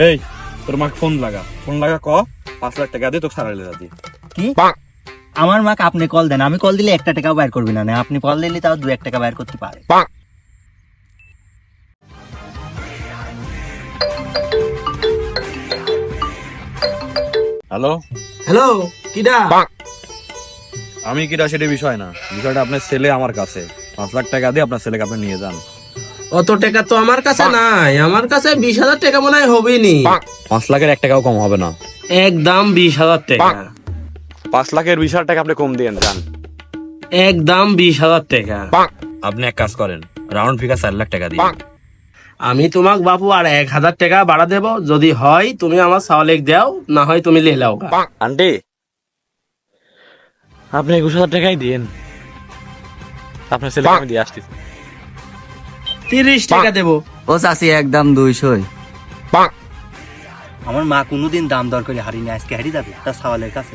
এই তোর মাকে ফোন লাগা ক 5 লাখ টাকা দিয়ে তোকে সারাইলে যাতি। কি আমার মাকে আপনি কল দেন, আমি কল দিলে 1 টাকাও বাইর করবি না, আপনি কল দিলে তাও 2-1 টাকা বাইর করতে পারে। হ্যালো, হ্যালো, কিডা? আমি কিটা সেটা বিষয় না, বিষয়টা আপনার ছেলে আমার কাছে 5 লাখ টাকা দিয়ে আপনার ছেলেকে আপনি নিয়ে যান। অত টাকা তো আমার কাছে নাই, আমার কাছে 20,000 টাকা মনে হয় হবেই নি। 5 লাখের 1 টাকাও কম হবে না। একদম 20,000 টাকা, 5 লাখের 20,000 টাকা আপনি কম দিয়েন যান। একদম 20,000 টাকা। আপনি এক কাজ করেন, রাউন্ড ফিগার 4 লাখ টাকা দিন। আমি তোমাক বাপু আর 1,000 টাকা বাড়া দেব, যদি হয় তুমি আমার সাওলেক দাও, না হয় তুমি লেলাও। আন্টি, আপনি 21,000 টাকাই দিন, আপনার ছেলেকে আমি দিয়ে আসতেছি। 30 টাকা দেব। ও চাচি একদম 200। আমার মা কোনোদিন দাম দর করে হারিয়ে আজকে হারিয়ে যাবে তার সাওয়ালের কাছে।